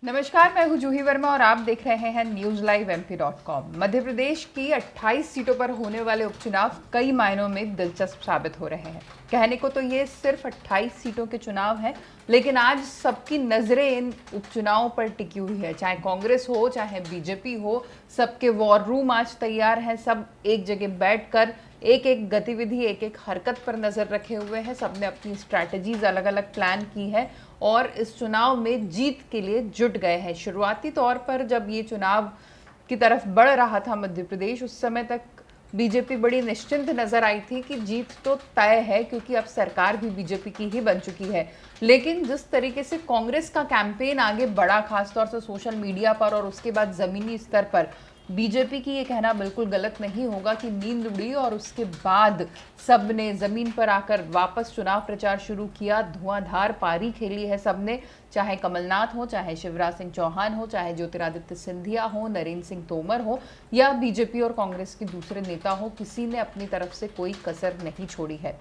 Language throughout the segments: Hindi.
नमस्कार, मैं हूं जूही वर्मा और आप देख रहे हैं news live MP.com। Madhya Pradesh की 28 सीटों पर होने वाले उपचुनाव कई मायनों में दिलचस्प साबित हो रहे हैं। कहने को तो ये सिर्फ 28 सीटों के चुनाव हैं, लेकिन आज सबकी नजरें इन उपचुनावों पर टिकी हुई है। चाहे कांग्रेस हो, चाहे बीजेपी हो, सबके वॉर रूम आज तैयार हैं। सब एक जगह बैठकर एक एक गतिविधि, एक एक हरकत पर नजर रखे हुए हैं। सबने अपनी स्ट्रैटेजीज अलग अलग प्लान की है और इस चुनाव में जीत के लिए जुट गए हैं। शुरुआती तौर पर जब ये चुनाव की तरफ बढ़ रहा था मध्य प्रदेश, उस समय तक बीजेपी बड़ी निश्चिंत नजर आई थी कि जीत तो तय है, क्योंकि अब सरकार भी बीजेपी की ही बन चुकी है। लेकिन जिस तरीके से कांग्रेस का कैंपेन आगे बढ़ा, खासतौर से सोशल मीडिया पर और उसके बाद जमीनी स्तर पर, बीजेपी की ये कहना बिल्कुल गलत नहीं होगा कि नींद उड़ी और उसके बाद सबने जमीन पर आकर वापस चुनाव प्रचार शुरू किया। धुआंधार पारी खेली है सबने, चाहे कमलनाथ हो, चाहे शिवराज सिंह चौहान हो, चाहे ज्योतिरादित्य सिंधिया हो, नरेंद्र सिंह तोमर हो या बीजेपी और कांग्रेस के दूसरे नेता हो, किसी ने अपनी तरफ से कोई कसर नहीं छोड़ी है।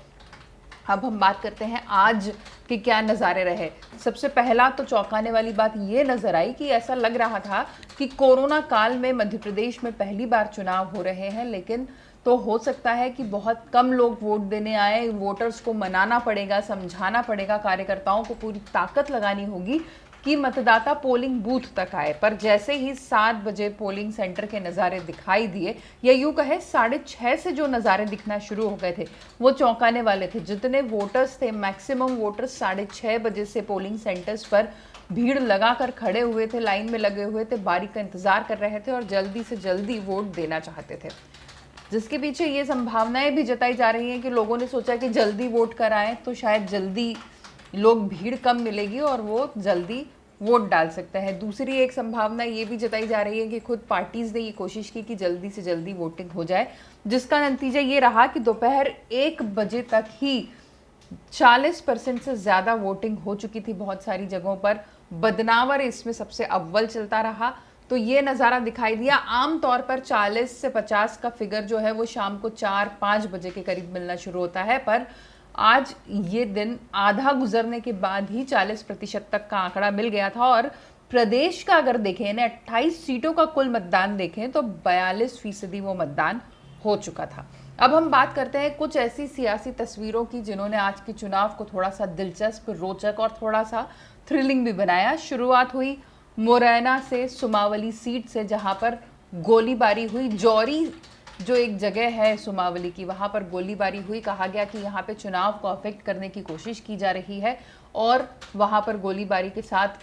अब हम बात करते हैं आज के क्या नज़ारे रहे। सबसे पहला तो चौंकाने वाली बात ये नजर आई कि ऐसा लग रहा था कि कोरोना काल में मध्य प्रदेश में पहली बार चुनाव हो रहे हैं, लेकिन तो हो सकता है कि बहुत कम लोग वोट देने आए। वोटर्स को मनाना पड़ेगा, समझाना पड़ेगा, कार्यकर्ताओं को पूरी ताकत लगानी होगी कि मतदाता पोलिंग बूथ तक आए। पर जैसे ही 7 बजे पोलिंग सेंटर के नज़ारे दिखाई दिए, या यूँ कहे 6:30 से जो नज़ारे दिखना शुरू हो गए थे, वो चौंकाने वाले थे। जितने वोटर्स थे, मैक्सिमम वोटर्स 6:30 बजे से पोलिंग सेंटर्स पर भीड़ लगाकर खड़े हुए थे, लाइन में लगे हुए थे, बारी का इंतजार कर रहे थे और जल्दी से जल्दी वोट देना चाहते थे। जिसके पीछे ये संभावनाएं भी जताई जा रही हैं कि लोगों ने सोचा कि जल्दी वोट कराएं तो शायद जल्दी लोग, भीड़ कम मिलेगी और वो जल्दी वोट डाल सकते हैं। दूसरी एक संभावना ये भी जताई जा रही है कि खुद पार्टीज ने ये कोशिश की कि जल्दी से जल्दी वोटिंग हो जाए, जिसका नतीजा ये रहा कि दोपहर 1 बजे तक ही 40% से ज़्यादा वोटिंग हो चुकी थी बहुत सारी जगहों पर। बदनावर इसमें सबसे अव्वल चलता रहा। तो ये नज़ारा दिखाई दिया। आमतौर पर 40 से 50 का फिगर जो है वो शाम को 4-5 बजे के करीब मिलना शुरू होता है, पर आज ये दिन आधा गुजरने के बाद ही 40% तक का आंकड़ा मिल गया था। और प्रदेश का अगर देखें, यानी 28 सीटों का कुल मतदान देखें तो 42% वो मतदान हो चुका था। अब हम बात करते हैं कुछ ऐसी सियासी तस्वीरों की जिन्होंने आज के चुनाव को थोड़ा सा दिलचस्प, रोचक और थोड़ा सा थ्रिलिंग भी बनाया। शुरुआत हुई मुरैना से, सुमावली सीट से, जहां पर गोलीबारी हुई। जौरी जो एक जगह है सुमावली की, वहां पर गोलीबारी हुई। कहा गया कि यहाँ पे चुनाव को अफेक्ट करने की कोशिश की जा रही है और वहां पर गोलीबारी के साथ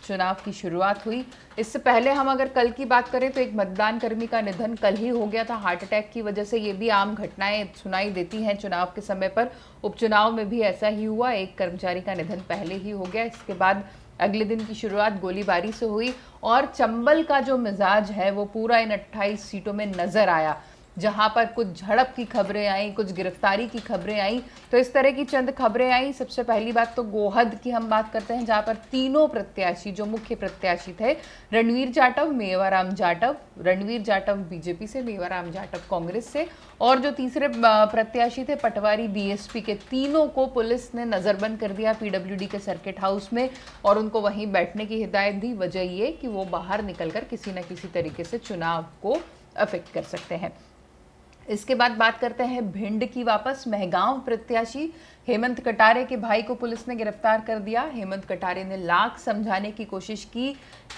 चुनाव की शुरुआत हुई। इससे पहले हम अगर कल की बात करें तो एक मतदान कर्मी का निधन कल ही हो गया था हार्ट अटैक की वजह से। ये भी आम घटनाएं सुनाई देती हैं चुनाव के समय पर। उपचुनाव में भी ऐसा ही हुआ, एक कर्मचारी का निधन पहले ही हो गया। इसके बाद अगले दिन की शुरुआत गोलीबारी से हुई और चंबल का जो मिजाज है वो पूरा इन 28 सीटों में नजर आया, जहां पर कुछ झड़प की खबरें आई, कुछ गिरफ्तारी की खबरें आई। तो इस तरह की चंद खबरें आई। सबसे पहली बात तो गोहद की हम बात करते हैं, जहां पर तीनों प्रत्याशी, जो मुख्य प्रत्याशी थे, रणवीर जाटव, मेवाराम जाटव, रणवीर जाटव बीजेपी से, मेवाराम जाटव कांग्रेस से, और जो तीसरे प्रत्याशी थे पटवारी बीएसपी के, तीनों को पुलिस ने नजरबंद कर दिया पीडब्ल्यूडी के सर्किट हाउस में और उनको वहीं बैठने की हिदायत दी। वजह ये कि वो बाहर निकलकर किसी न किसी तरीके से चुनाव को अफेक्ट कर सकते हैं। इसके बाद बात करते हैं भिंड की। वापस मेहगांव प्रत्याशी हेमंत कटारे के भाई को पुलिस ने गिरफ्तार कर दिया। हेमंत कटारे ने लाख समझाने की कोशिश की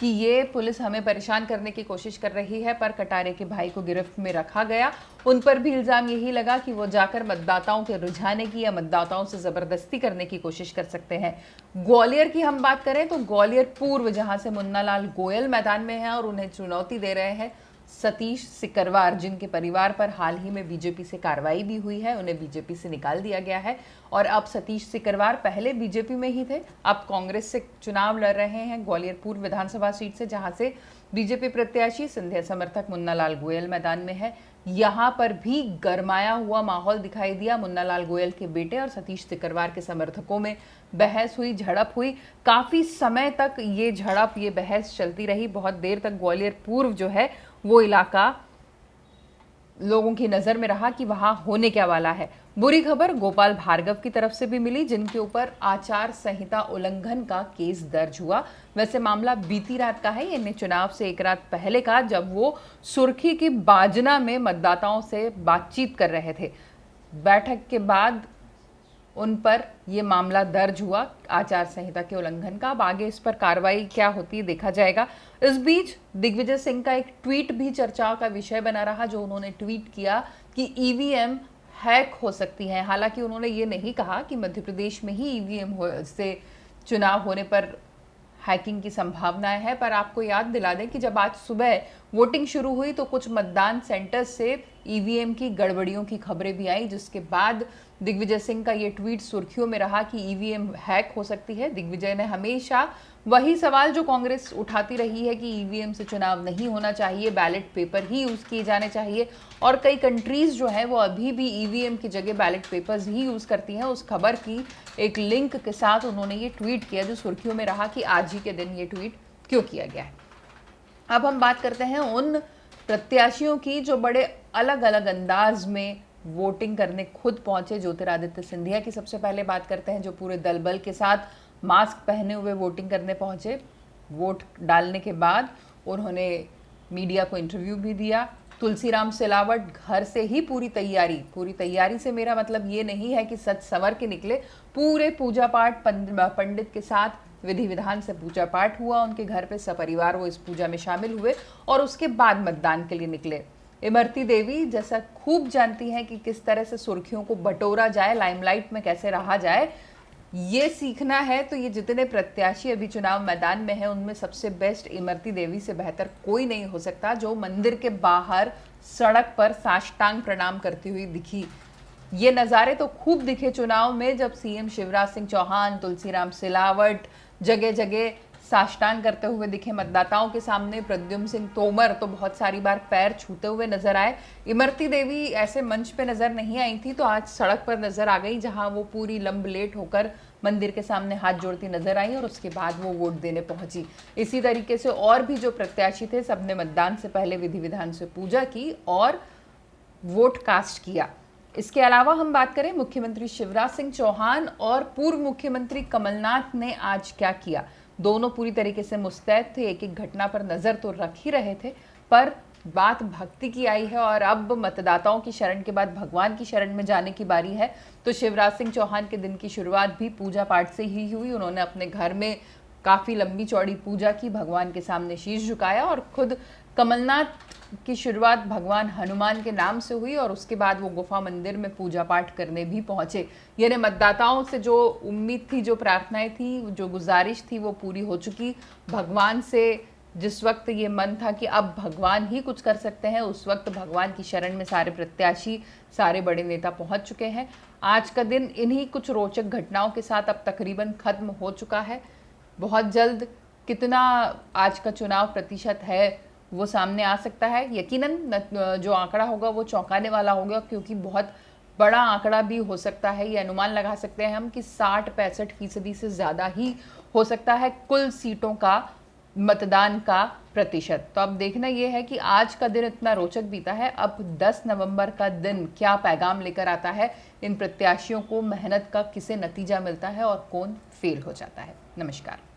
कि ये पुलिस हमें परेशान करने की कोशिश कर रही है, पर कटारे के भाई को गिरफ्त में रखा गया। उन पर भी इल्जाम यही लगा कि वो जाकर मतदाताओं के रुझाने की या मतदाताओं से जबरदस्ती करने की कोशिश कर सकते हैं। ग्वालियर की हम बात करें तो ग्वालियर पूर्व, जहां से मुन्नालाल गोयल मैदान में है और उन्हें चुनौती दे रहे हैं सतीश सिकरवार, जिनके परिवार पर हाल ही में बीजेपी से कार्रवाई भी हुई है, उन्हें बीजेपी से निकाल दिया गया है। और अब सतीश सिकरवार पहले बीजेपी में ही थे, अब कांग्रेस से चुनाव लड़ रहे हैं ग्वालियर पूर्व विधानसभा सीट से, जहां से बीजेपी प्रत्याशी सिंधिया समर्थक मुन्नालाल गोयल मैदान में है। यहां पर भी गरमाया हुआ माहौल दिखाई दिया। मुन्नालाल गोयल के बेटे और सतीश सिकरवार के समर्थकों में बहस हुई, झड़प हुई। काफी समय तक ये झड़प, ये बहस चलती रही। बहुत देर तक ग्वालियर पूर्व जो है वो इलाका लोगों की नजर में रहा कि वहां होने क्या वाला है। बुरी खबर गोपाल भार्गव की तरफ से भी मिली, जिनके ऊपर आचार संहिता उल्लंघन का केस दर्ज हुआ। वैसे मामला बीती रात का है, यानी चुनाव से एक रात पहले का, जब वो सुर्खी की बाजना में मतदाताओं से बातचीत कर रहे थे। बैठक के बाद उन पर यह मामला दर्ज हुआ आचार संहिता के उल्लंघन का। अब आगे इस पर कार्रवाई क्या होती है देखा जाएगा। इस बीच दिग्विजय सिंह का एक ट्वीट भी चर्चा का विषय बना रहा, जो उन्होंने ट्वीट किया कि ईवीएम हैक हो सकती है। हालांकि उन्होंने ये नहीं कहा कि मध्य प्रदेश में ही ईवीएम से चुनाव होने पर हैकिंग की संभावनाएं है, पर आपको याद दिला दें कि जब आज सुबह वोटिंग शुरू हुई तो कुछ मतदान सेंटर्स से ईवीएम की गड़बड़ियों की खबरें भी आई, जिसके बाद दिग्विजय सिंह का ये ट्वीट सुर्खियों में रहा कि ईवीएम हैक हो सकती है। दिग्विजय ने हमेशा वही सवाल जो कांग्रेस उठाती रही है कि ईवीएम से चुनाव नहीं होना चाहिए, बैलेट पेपर ही यूज किए जाने चाहिए, और कई कंट्रीज जो है वो अभी भी ईवीएम की जगह बैलेट पेपर्स ही यूज करती हैं। उस खबर की एक लिंक के साथ उन्होंने ये ट्वीट किया, जो सुर्खियों में रहा कि आज ही के दिन ये ट्वीट क्यों किया गया है। अब हम बात करते हैं उन प्रत्याशियों की जो बड़े अलग अलग अंदाज में वोटिंग करने खुद पहुंचे। ज्योतिरादित्य सिंधिया की सबसे पहले बात करते हैं, जो पूरे दल बल के साथ मास्क पहने हुए वोटिंग करने पहुंचे। वोट डालने के बाद उन्होंने मीडिया को इंटरव्यू भी दिया। तुलसीराम सिलावट घर से ही पूरी तैयारी से मेरा मतलब ये नहीं है कि सच संवर के निकले, पूरे पूजा पाठ पंडित के साथ विधि विधान से पूजा पाठ हुआ उनके घर पे, सपरिवार वो इस पूजा में शामिल हुए और उसके बाद मतदान के लिए निकले। इमरती देवी जैसा खूब जानती हैं कि किस तरह से सुर्खियों को बटोरा जाए, लाइमलाइट में कैसे रहा जाए, ये सीखना है तो ये जितने प्रत्याशी अभी चुनाव मैदान में हैं उनमें सबसे बेस्ट इमरती देवी से बेहतर कोई नहीं हो सकता, जो मंदिर के बाहर सड़क पर साष्टांग प्रणाम करती हुई दिखी। ये नज़ारे तो खूब दिखे चुनाव में, जब सीएम शिवराज सिंह चौहान, तुलसीराम सिलावट जगह जगह साष्टांग करते हुए दिखे मतदाताओं के सामने। प्रद्युम्न सिंह तोमर तो बहुत सारी बार पैर छूते हुए नजर आए। इमरती देवी ऐसे मंच पे नजर नहीं आई थी, तो आज सड़क पर नजर आ गई, जहां वो पूरी लंबलेट होकर मंदिर के सामने हाथ जोड़ती नजर आई और उसके बाद वो वोट देने पहुंची। इसी तरीके से और भी जो प्रत्याशी थे, सबने मतदान से पहले विधि विधान से पूजा की और वोट कास्ट किया। इसके अलावा हम बात करें मुख्यमंत्री शिवराज सिंह चौहान और पूर्व मुख्यमंत्री कमलनाथ ने आज क्या किया। दोनों पूरी तरीके से मुस्तैद थे, एक एक घटना पर नजर तो रख ही रहे थे, पर बात भक्ति की आई है और अब मतदाताओं की शरण के बाद भगवान की शरण में जाने की बारी है। तो शिवराज सिंह चौहान के दिन की शुरुआत भी पूजा पाठ से ही हुई। उन्होंने अपने घर में काफी लंबी चौड़ी पूजा की, भगवान के सामने शीश झुकाया, और खुद कमलनाथ की शुरुआत भगवान हनुमान के नाम से हुई और उसके बाद वो गुफा मंदिर में पूजा पाठ करने भी पहुंचे। यानी मतदाताओं से जो उम्मीद थी, जो प्रार्थनाएं थी, जो गुजारिश थी, वो पूरी हो चुकी। भगवान से जिस वक्त ये मन था कि अब भगवान ही कुछ कर सकते हैं, उस वक्त भगवान की शरण में सारे प्रत्याशी, सारे बड़े नेता पहुंच चुके हैं। आज का दिन इन्हीं कुछ रोचक घटनाओं के साथ अब तकरीबन खत्म हो चुका है। बहुत जल्द कितना आज का चुनाव प्रतिशत है वो सामने आ सकता है। यकीनन जो आंकड़ा होगा वो चौंकाने वाला होगा, क्योंकि बहुत बड़ा आंकड़ा भी हो सकता है। ये अनुमान लगा सकते हैं हम कि 60-65% से ज़्यादा ही हो सकता है कुल सीटों का मतदान का प्रतिशत। तो अब देखना यह है कि आज का दिन इतना रोचक बीता है, अब 10 नवंबर का दिन क्या पैगाम लेकर आता है, इन प्रत्याशियों को मेहनत का किसे नतीजा मिलता है और कौन फेल हो जाता है। नमस्कार।